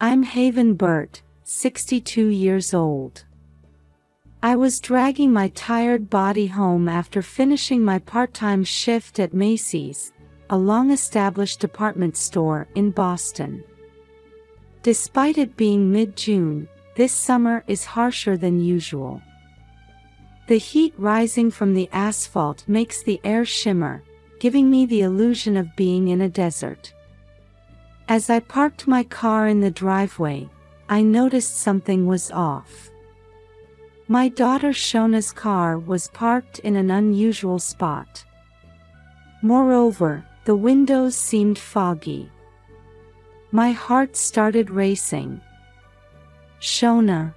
I'm Haven Burt, 62 years old. I was dragging my tired body home after finishing my part-time shift at Macy's, a long-established department store in Boston. Despite it being mid-June, this summer is harsher than usual. The heat rising from the asphalt makes the air shimmer, giving me the illusion of being in a desert. As I parked my car in the driveway, I noticed something was off. My daughter Shona's car was parked in an unusual spot. Moreover, the windows seemed foggy. My heart started racing. "Shona!"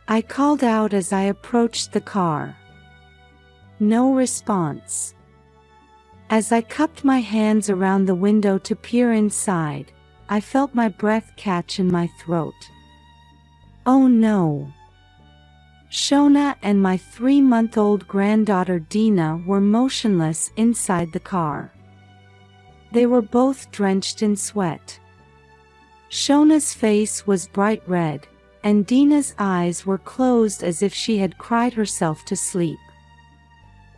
I called out as I approached the car. No response. As I cupped my hands around the window to peer inside, I felt my breath catch in my throat. Oh no! Shona and my 3-month-old granddaughter Dina were motionless inside the car. They were both drenched in sweat. Shona's face was bright red, and Dina's eyes were closed as if she had cried herself to sleep.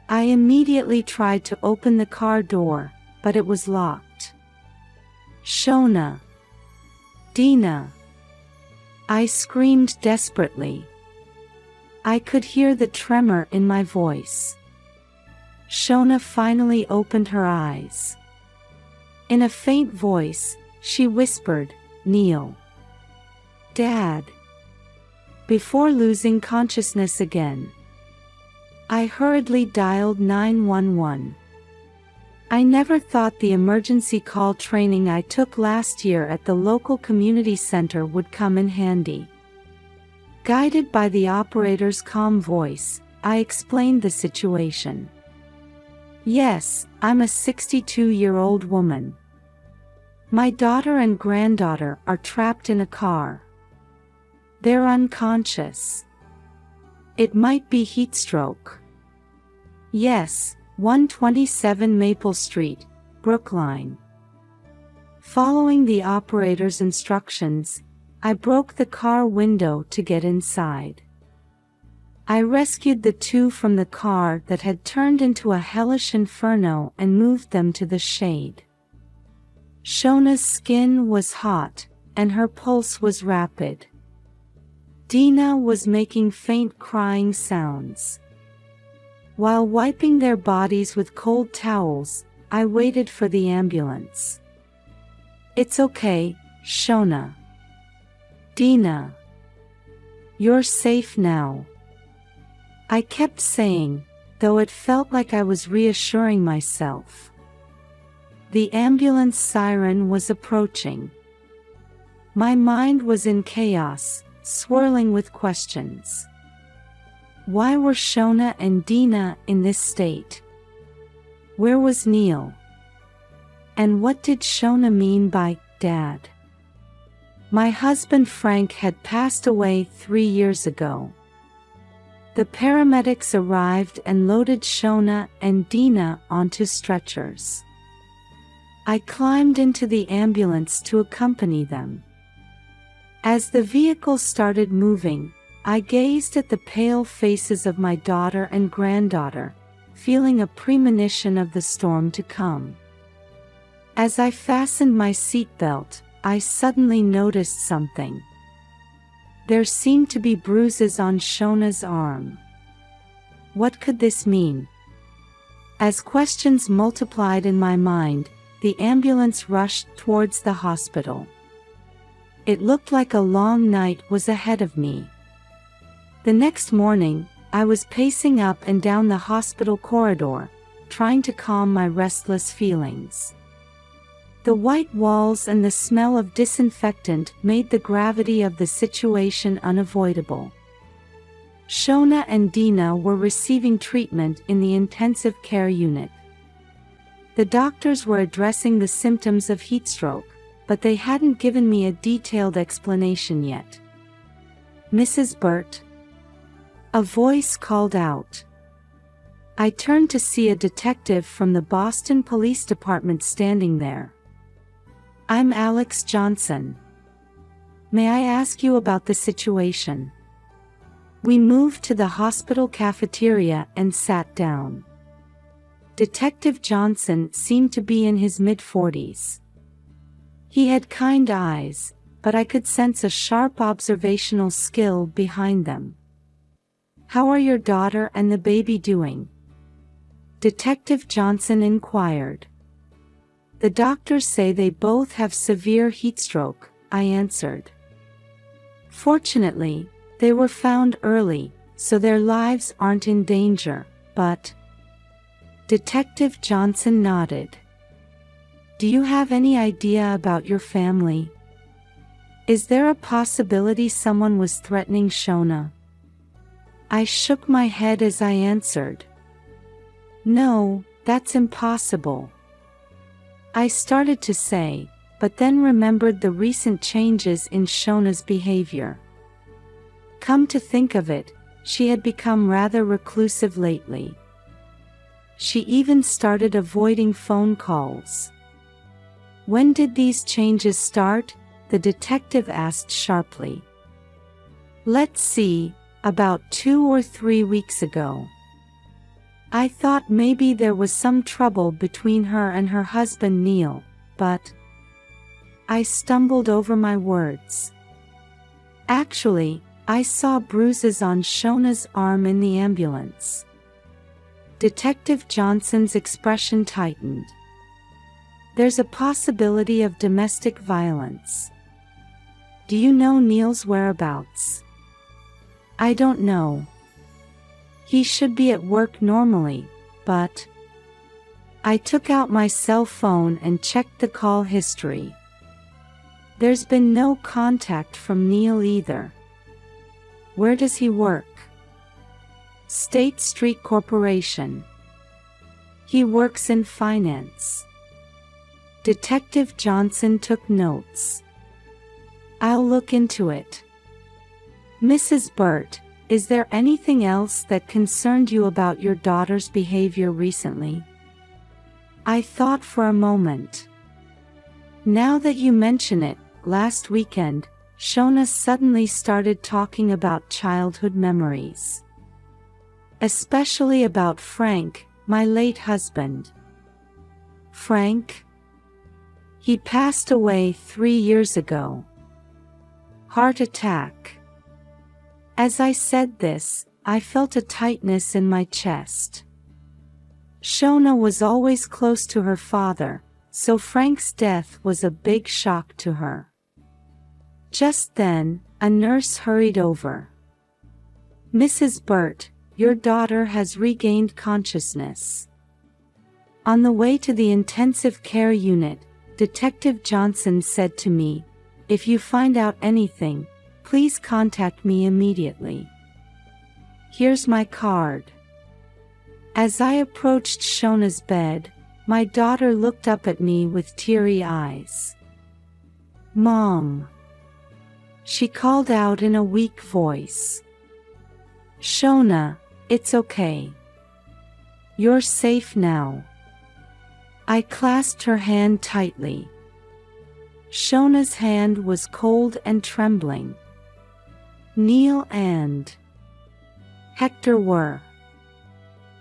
I immediately tried to open the car door, but it was locked. "Shona! Dina!" I screamed desperately. I could hear the tremor in my voice. Shona finally opened her eyes. In a faint voice, she whispered, "Neil." "Dad." Before losing consciousness again, I hurriedly dialed 911. I never thought the emergency call training I took last year at the local community center would come in handy. Guided by the operator's calm voice, I explained the situation. "Yes, I'm a 62-year-old woman. My daughter and granddaughter are trapped in a car. They're unconscious. It might be heat stroke. Yes, 127 Maple Street, Brookline." Following the operator's instructions, I broke the car window to get inside. I rescued the two from the car that had turned into a hellish inferno and moved them to the shade. Shona's skin was hot, and her pulse was rapid. Dina was making faint crying sounds. While wiping their bodies with cold towels, I waited for the ambulance. "It's okay, Shona. Dina. You're safe now," I kept saying, though it felt like I was reassuring myself. The ambulance siren was approaching. My mind was in chaos, swirling with questions. Why were Shona and Dina in this state? Where was Neil? And what did Shona mean by "Dad"? My husband Frank had passed away 3 years ago. The paramedics arrived and loaded Shona and Dina onto stretchers. I climbed into the ambulance to accompany them. As the vehicle started moving, I gazed at the pale faces of my daughter and granddaughter, feeling a premonition of the storm to come. As I fastened my seatbelt, I suddenly noticed something. There seemed to be bruises on Shona's arm. What could this mean? As questions multiplied in my mind, the ambulance rushed towards the hospital. It looked like a long night was ahead of me. The next morning, I was pacing up and down the hospital corridor, trying to calm my restless feelings. The white walls and the smell of disinfectant made the gravity of the situation unavoidable. Shona and Dina were receiving treatment in the intensive care unit. The doctors were addressing the symptoms of heat stroke, but they hadn't given me a detailed explanation yet. "Mrs. Burt?" A voice called out. I turned to see a detective from the Boston Police Department standing there. "I'm Alex Johnson." May I ask you about the situation? We moved to the hospital cafeteria and sat down. Detective Johnson seemed to be in his mid-40s. He had kind eyes, but I could sense a sharp observational skill behind them. How are your daughter and the baby doing? Detective Johnson inquired. The doctors say they both have severe heatstroke, I answered. Fortunately, they were found early, so their lives aren't in danger, but... Detective Johnson nodded. Do you have any idea about your family? Is there a possibility someone was threatening Shona? I shook my head as I answered. No, that's impossible. I started to say, but then remembered the recent changes in Shona's behavior. Come to think of it, she had become rather reclusive lately. She even started avoiding phone calls. When did these changes start? The detective asked sharply. Let's see, about 2 or 3 weeks ago. I thought maybe there was some trouble between her and her husband Neil, but... I stumbled over my words. Actually, I saw bruises on Shona's arm in the ambulance. Detective Johnson's expression tightened. There's a possibility of domestic violence. Do you know Neil's whereabouts? I don't know. He should be at work normally, but... I took out my cell phone and checked the call history. There's been no contact from Neil either. Where does he work? State Street Corporation. He works in finance. Detective Johnson took notes. I'll look into it. Mrs. Burt, is there anything else that concerned you about your daughter's behavior recently? I thought for a moment. Now that you mention it, last weekend, Shona suddenly started talking about childhood memories. Especially about Frank, my late husband. Frank? He passed away 3 years ago. Heart attack. As I said this, I felt a tightness in my chest. Shona was always close to her father, so Frank's death was a big shock to her. Just then, a nurse hurried over. Mrs. Burt, your daughter has regained consciousness. On the way to the intensive care unit, Detective Johnson said to me, if you find out anything, please contact me immediately. Here's my card. As I approached Shona's bed, my daughter looked up at me with teary eyes. Mom. She called out in a weak voice. Shona, it's okay. You're safe now. I clasped her hand tightly. Shona's hand was cold and trembling. Neil and Hector were.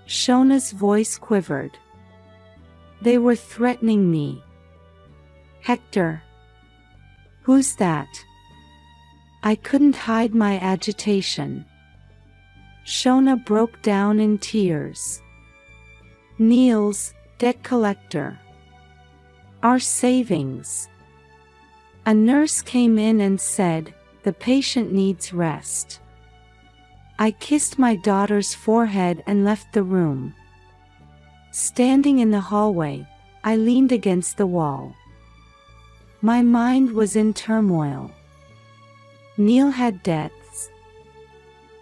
Shona's voice quivered. They were threatening me. Hector. Who's that? I couldn't hide my agitation. Shona broke down in tears. Neil's debt collector. Our savings. A nurse came in and said, the patient needs rest. I kissed my daughter's forehead and left the room. Standing in the hallway, I leaned against the wall. My mind was in turmoil. Neil had debts.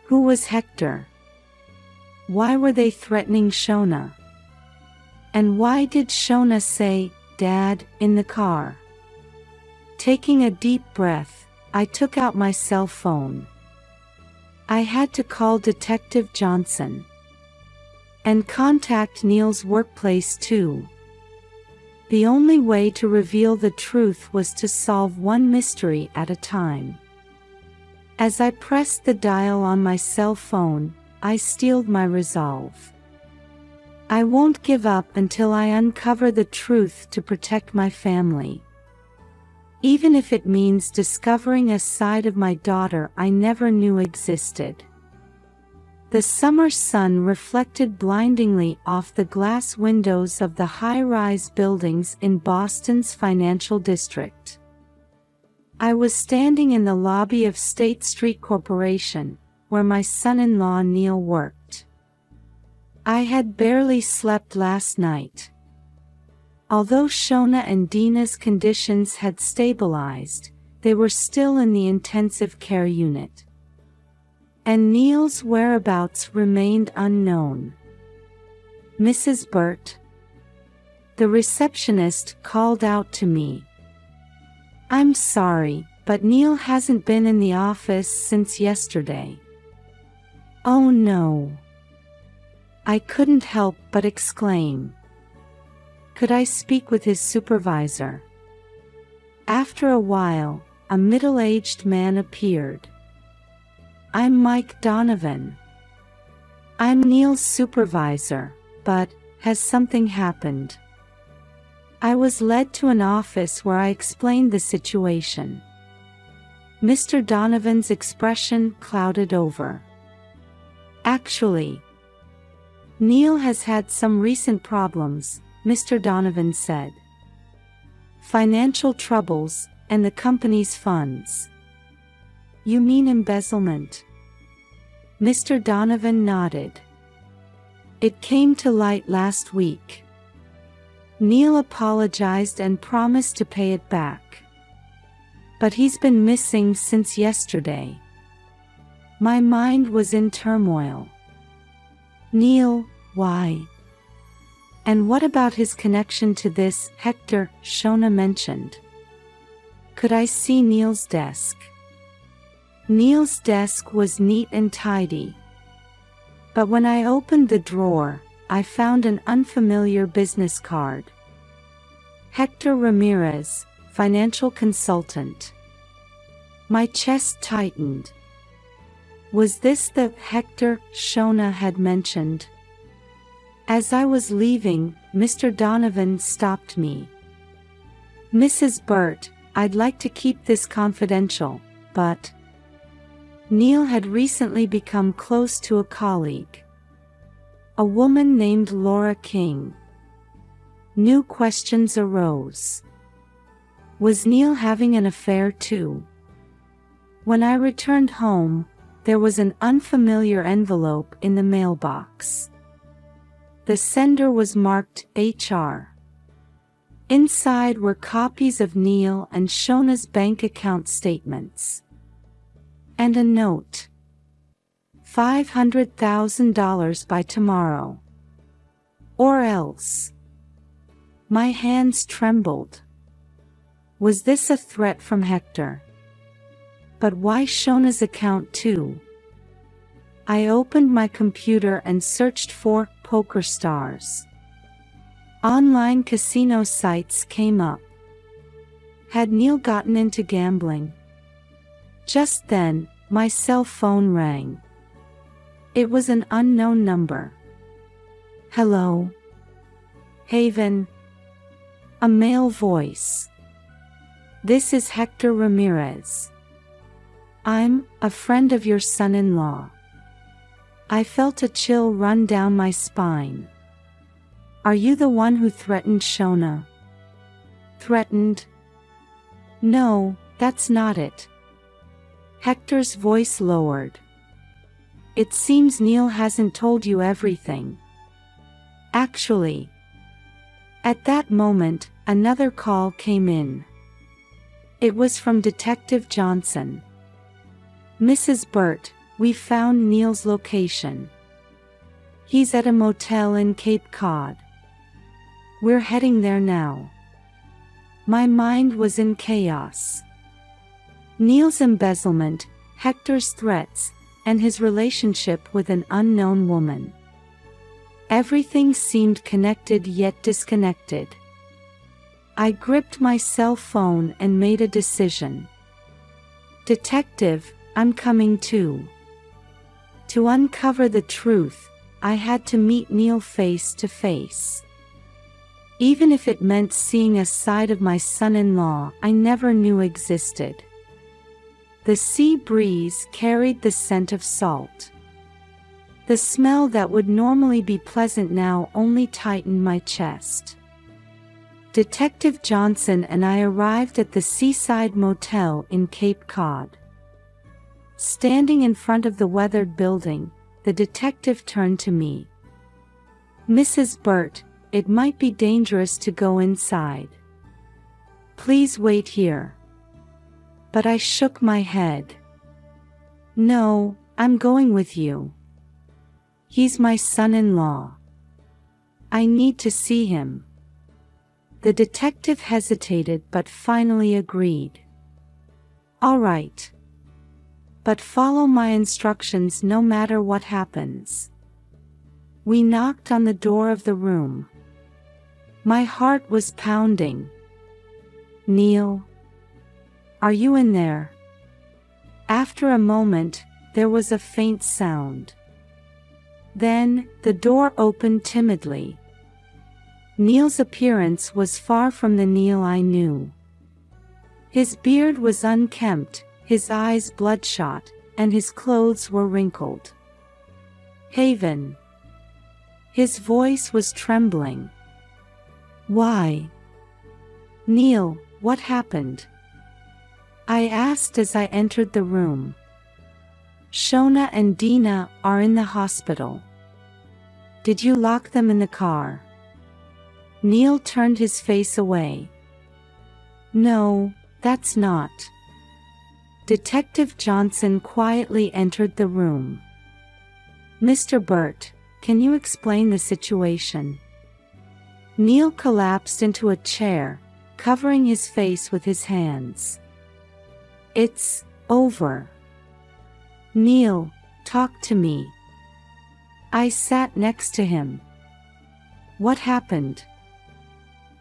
Who was Hector? Why were they threatening Shona? And why did Shona say, Dad, in the car? Taking a deep breath, I took out my cell phone. I had to call Detective Johnson. And contact Neil's workplace too. The only way to reveal the truth was to solve one mystery at a time. As I pressed the dial on my cell phone, I steeled my resolve. I won't give up until I uncover the truth to protect my family. Even if it means discovering a side of my daughter I never knew existed. The summer sun reflected blindingly off the glass windows of the high-rise buildings in Boston's financial district. I was standing in the lobby of State Street Corporation, where my son-in-law Neil worked. I had barely slept last night. Although Shona and Dina's conditions had stabilized, they were still in the intensive care unit. And Neil's whereabouts remained unknown. "Mrs. Burt?" The receptionist called out to me. "I'm sorry, but Neil hasn't been in the office since yesterday." "Oh no." I couldn't help but exclaim. Could I speak with his supervisor? After a while, a middle-aged man appeared. "I'm Mike Donovan. I'm Neil's supervisor, but has something happened?" I was led to an office where I explained the situation. Mr. Donovan's expression clouded over. "Actually, Neil has had some recent problems," Mr. Donovan said. "Financial troubles, and the company's funds." "You mean embezzlement?" Mr. Donovan nodded. "It came to light last week. Neil apologized and promised to pay it back. But he's been missing since yesterday." My mind was in turmoil. Neil, why? And what about his connection to this Hector Shona mentioned? Could I see Neil's desk? Neil's desk was neat and tidy. But when I opened the drawer, I found an unfamiliar business card. "Hector Ramirez, financial consultant." My chest tightened. Was this the Hector Shona had mentioned? As I was leaving, Mr. Donovan stopped me. "Mrs. Burt, I'd like to keep this confidential, but..." Neil had recently become close to a colleague. A woman named Laura King. New questions arose. Was Neil having an affair too? When I returned home, there was an unfamiliar envelope in the mailbox. The sender was marked HR. Inside were copies of Neil and Shona's bank account statements. And a note. $500,000 by tomorrow. Or else. My hands trembled. Was this a threat from Hector? But why Shona's account too? I opened my computer and searched for poker stars. Online casino sites came up. Had Neil gotten into gambling? Just then, my cell phone rang. It was an unknown number. "Hello? Haven?" A male voice. "This is Hector Ramirez. I'm a friend of your son-in-law." I felt a chill run down my spine. "Are you the one who threatened Shona?" "Threatened? No, that's not it." Hector's voice lowered. "It seems Neil hasn't told you everything. Actually." At that moment, another call came in. It was from Detective Johnson. "Mrs. Burt, we found Neil's location. He's at a motel in Cape Cod. We're heading there now." My mind was in chaos. Neil's embezzlement, Hector's threats, and his relationship with an unknown woman. Everything seemed connected yet disconnected. I gripped my cell phone and made a decision. Detective, I'm coming too. To uncover the truth, I had to meet Neil face to face. Even if it meant seeing a side of my son-in-law I never knew existed. The sea breeze carried the scent of salt. The smell that would normally be pleasant now only tightened my chest. Detective Johnson and I arrived at the Seaside Motel in Cape Cod. Standing in front of the weathered building, the detective turned to me. "Mrs. Burt, it might be dangerous to go inside. Please wait here." But I shook my head. "No, I'm going with you. He's my son-in-law. I need to see him." The detective hesitated but finally agreed. "All right. But follow my instructions no matter what happens." We knocked on the door of the room. My heart was pounding. "Neil? Are you in there?" After a moment, there was a faint sound. Then, the door opened timidly. Neil's appearance was far from the Neil I knew. His beard was unkempt, his eyes bloodshot, and his clothes were wrinkled. "Haven." His voice was trembling. "Why?" "Neil, what happened?" I asked as I entered the room. "Shona and Dina are in the hospital. Did you lock them in the car?" Neil turned his face away. "No, that's not." Detective Johnson quietly entered the room. "Mr. Burt, can you explain the situation?" Neil collapsed into a chair, covering his face with his hands. "It's over." "Neil, talk to me." I sat next to him. "What happened?"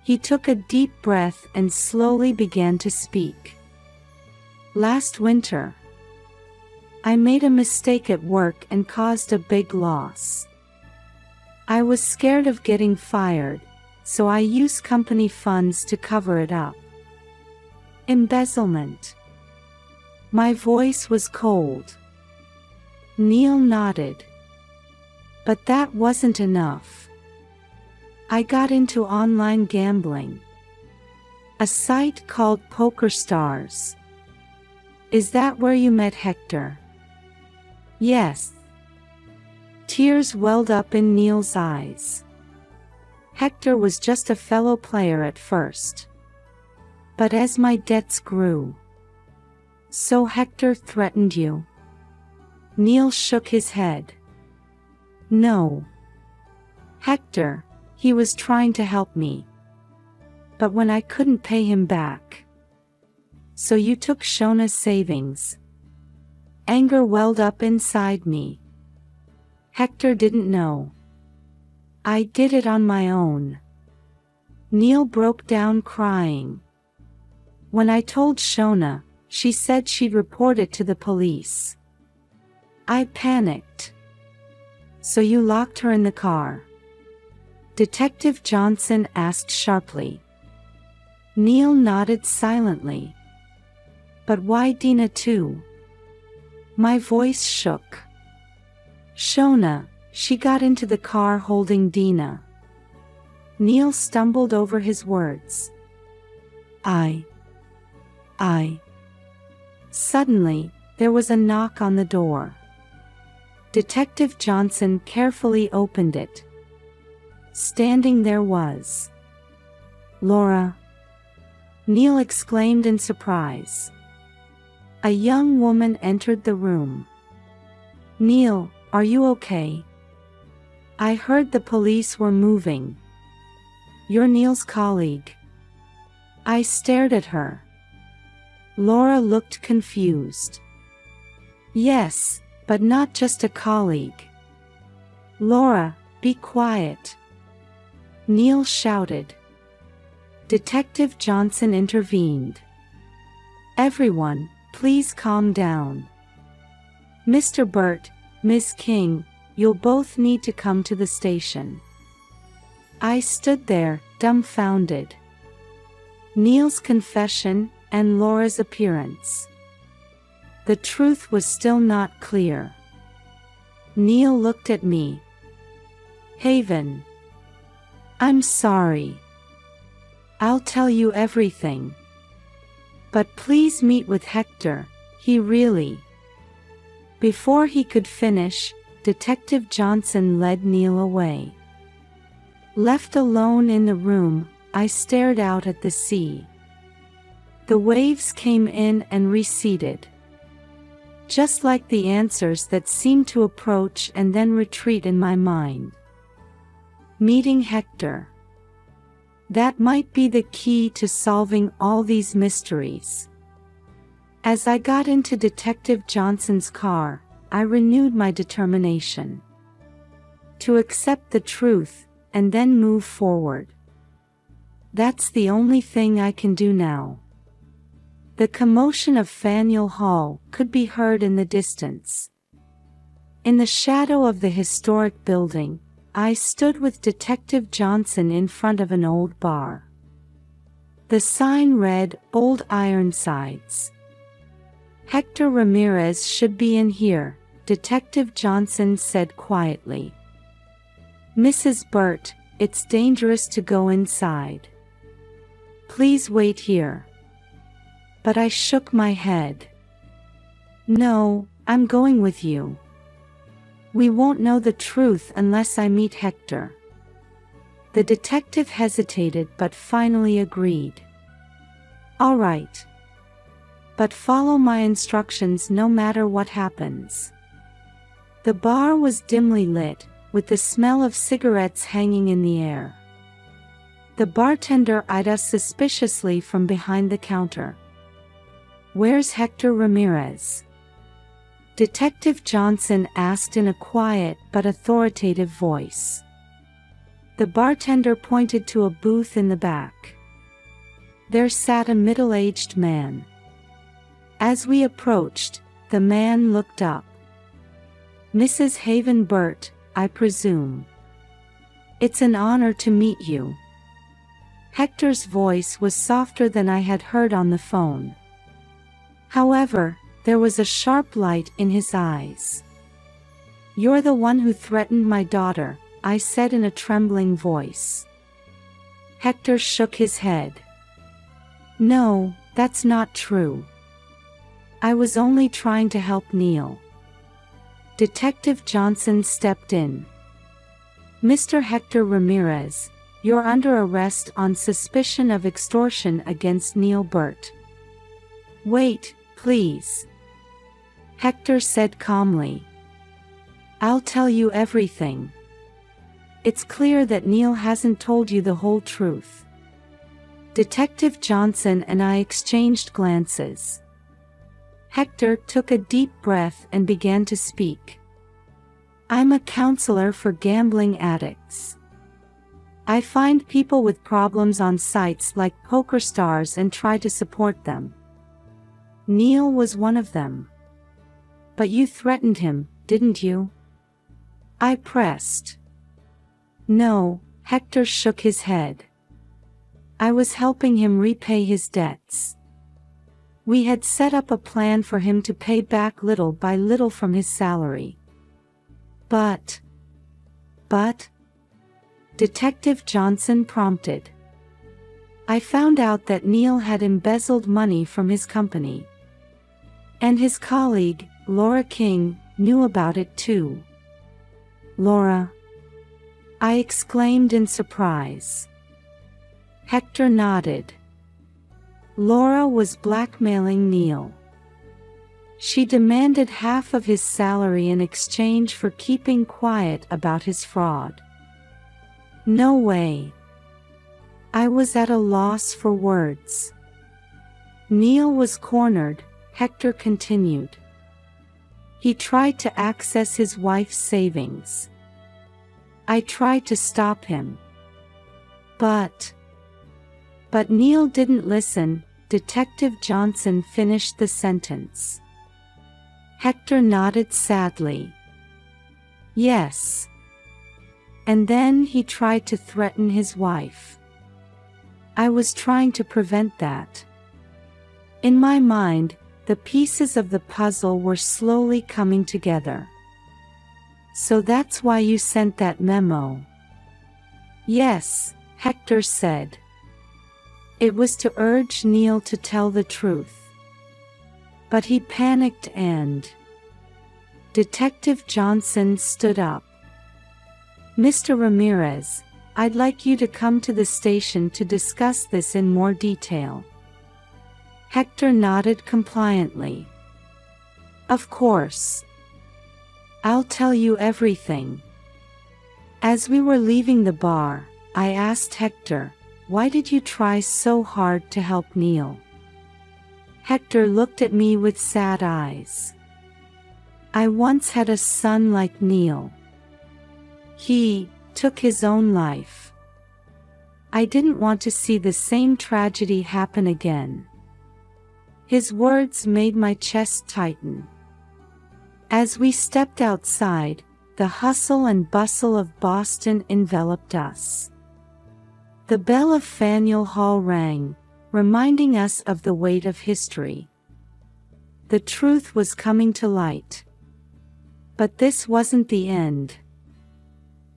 He took a deep breath and slowly began to speak. "Last winter, I made a mistake at work and caused a big loss. I was scared of getting fired, so I used company funds to cover it up. Embezzlement." My voice was cold. Neil nodded. "But that wasn't enough. I got into online gambling. A site called PokerStars. Is that where you met Hector?" "Yes." Tears welled up in Neil's eyes. "Hector was just a fellow player at first. But as my debts grew." "So Hector threatened you?" Neil shook his head. "No. Hector, he was trying to help me. But when I couldn't pay him back." "So you took Shona's savings?" Anger welled up inside me. "Hector didn't know. I did it on my own." Neil broke down crying. "When I told Shona, she said she'd report it to the police. I panicked." "So you locked her in the car?" Detective Johnson asked sharply. Neil nodded silently. "But why Dina too?" My voice shook. "Shona, she got into the car holding Dina." Neil stumbled over his words. I. Suddenly, there was a knock on the door. Detective Johnson carefully opened it. Standing there was Laura. Neil exclaimed in surprise. A young woman entered the room. "Neil, are you okay? I heard the police were moving." "You're Neil's colleague." I stared at her. Laura looked confused. "Yes, but not just a colleague." "Laura, be quiet," Neil shouted. Detective Johnson intervened. "Everyone, please calm down. Mr. Burt, Miss King, you'll both need to come to the station." I stood there, dumbfounded. Neil's confession, and Laura's appearance. The truth was still not clear. Neil looked at me. "Haven. I'm sorry. I'll tell you everything. But please meet with Hector, he really..." Before he could finish, Detective Johnson led Neil away. Left alone in the room, I stared out at the sea. The waves came in and receded. Just like the answers that seemed to approach and then retreat in my mind. Meeting Hector. That might be the key to solving all these mysteries. As I got into Detective Johnson's car, I renewed my determination to accept the truth and then move forward. That's the only thing I can do now. The commotion of Faneuil Hall could be heard in the distance. In the shadow of the historic building, I stood with Detective Johnson in front of an old bar. The sign read, "Old Ironsides." "Hector Ramirez should be in here," Detective Johnson said quietly. "Mrs. Burt, it's dangerous to go inside. Please wait here." But I shook my head. "No, I'm going with you. We won't know the truth unless I meet Hector." The detective hesitated but finally agreed. "All right. But follow my instructions no matter what happens." The bar was dimly lit, with the smell of cigarettes hanging in the air. The bartender eyed us suspiciously from behind the counter. "Where's Hector Ramirez?" Detective Johnson asked in a quiet but authoritative voice. The bartender pointed to a booth in the back. There sat a middle-aged man. As we approached, the man looked up. "Mrs. Haven Burt, I presume. It's an honor to meet you." Hector's voice was softer than I had heard on the phone. However, there was a sharp light in his eyes. "You're the one who threatened my daughter," I said in a trembling voice. Hector shook his head. "No, that's not true. I was only trying to help Neil." Detective Johnson stepped in. "Mr. Hector Ramirez, you're under arrest on suspicion of extortion against Neil Burt." "Wait, please," Hector said calmly. "I'll tell you everything. It's clear that Neil hasn't told you the whole truth." Detective Johnson and I exchanged glances. Hector took a deep breath and began to speak. "I'm a counselor for gambling addicts. I find people with problems on sites like PokerStars and try to support them. Neil was one of them." "But you threatened him, didn't you?" I pressed. "No," Hector shook his head. "I was helping him repay his debts. We had set up a plan for him to pay back little by little from his salary." But, Detective Johnson prompted. "I found out that Neil had embezzled money from his company. And his colleague, Laura King, knew about it too." "Laura?" I exclaimed in surprise. Hector nodded. "Laura was blackmailing Neil. She demanded half of his salary in exchange for keeping quiet about his fraud." "No way." I was at a loss for words. "Neil was cornered," Hector continued. "He tried to access his wife's savings. I tried to stop him. But But Neil didn't listen. Detective Johnson finished the sentence. Hector nodded sadly. Yes. And then he tried to threaten his wife. I was trying to prevent that. In my mind, the pieces of the puzzle were slowly coming together. So that's why you sent that memo? Yes, Hector said. It was to urge Neil to tell the truth. But he panicked and... Detective Johnson stood up. Mr. Ramirez, I'd like you to come to the station to discuss this in more detail. Hector nodded compliantly. Of course. I'll tell you everything. As we were leaving the bar, I asked Hector, why did you try so hard to help Neil? Hector looked at me with sad eyes. I once had a son like Neil. He took his own life. I didn't want to see the same tragedy happen again. His words made my chest tighten. As we stepped outside, the hustle and bustle of Boston enveloped us. The bell of Faneuil Hall rang, reminding us of the weight of history. The truth was coming to light. But this wasn't the end.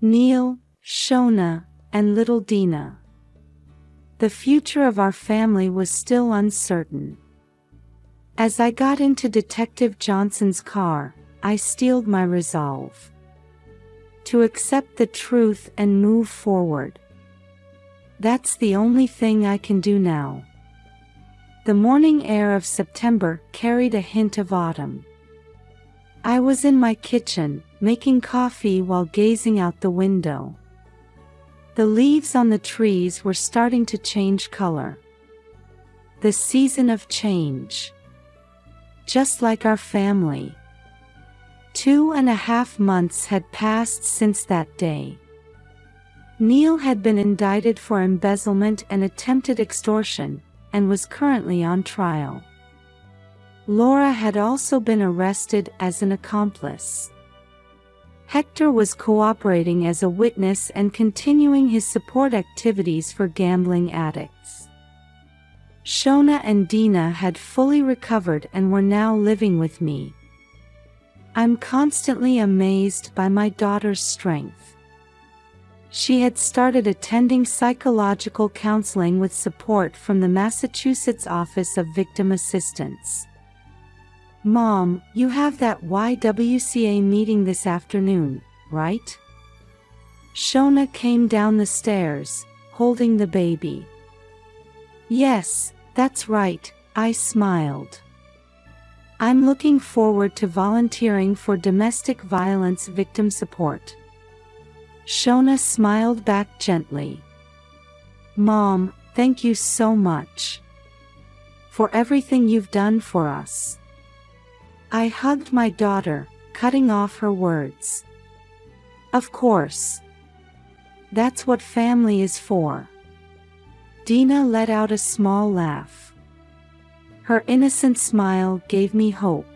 Neil, Shona, and little Dina. The future of our family was still uncertain. As I got into Detective Johnson's car, I steeled my resolve to accept the truth and move forward. That's the only thing I can do now. The morning air of September carried a hint of autumn. I was in my kitchen, making coffee while gazing out the window. The leaves on the trees were starting to change color. The season of change. Just like our family. 2.5 months had passed since that day. Neil had been indicted for embezzlement and attempted extortion, and was currently on trial. Laura had also been arrested as an accomplice. Hector was cooperating as a witness and continuing his support activities for gambling addicts. Shona and Dina had fully recovered and were now living with me. I'm constantly amazed by my daughter's strength. She had started attending psychological counseling with support from the Massachusetts Office of Victim Assistance. Mom, you have that YWCA meeting this afternoon, right? Shona came down the stairs, holding the baby. Yes, that's right, I smiled. I'm looking forward to volunteering for domestic violence victim support. Shona smiled back gently. Mom, thank you so much for everything you've done for us. I hugged my daughter, cutting off her words. Of course. That's what family is for. Dina let out a small laugh. Her innocent smile gave me hope.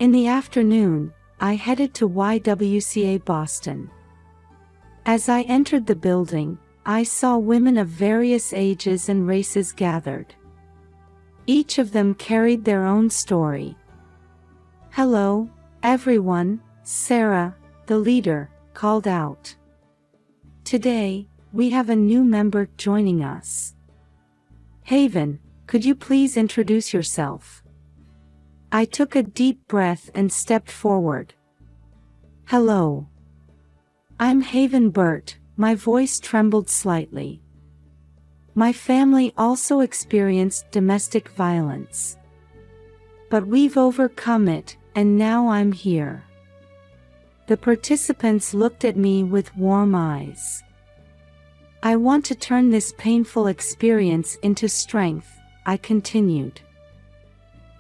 In the afternoon, I headed to YWCA Boston. As I entered the building, I saw women of various ages and races gathered. Each of them carried their own story. Hello, everyone, Sarah, the leader, called out. Today, we have a new member joining us. Haven, could you please introduce yourself? I took a deep breath and stepped forward. Hello. I'm Haven Burt, my voice trembled slightly. My family also experienced domestic violence. But we've overcome it, and now I'm here. The participants looked at me with warm eyes. I want to turn this painful experience into strength, I continued.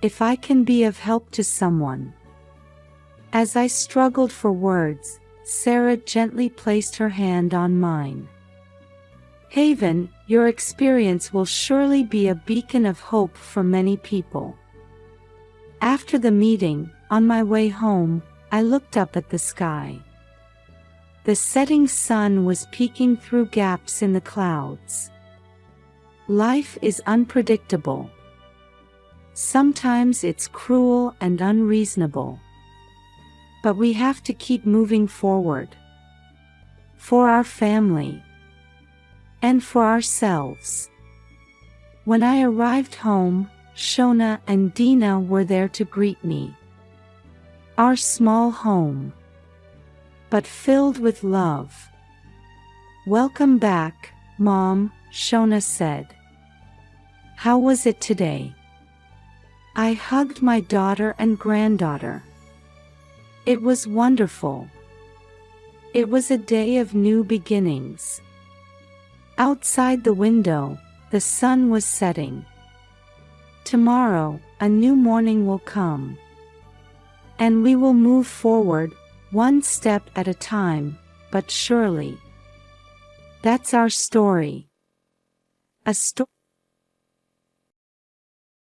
If I can be of help to someone. As I struggled for words, Sarah gently placed her hand on mine. Haven, your experience will surely be a beacon of hope for many people. After the meeting, on my way home, I looked up at the sky. The setting sun was peeking through gaps in the clouds. Life is unpredictable. Sometimes it's cruel and unreasonable. But we have to keep moving forward. For our family. And for ourselves. When I arrived home, Shona and Dina were there to greet me. Our small home. But filled with love. "Welcome back, Mom," Shona said. "How was it today?" I hugged my daughter and granddaughter. It was wonderful. It was a day of new beginnings. Outside the window, the sun was setting. Tomorrow, a new morning will come. And we will move forward, one step at a time, but surely. That's our story. A story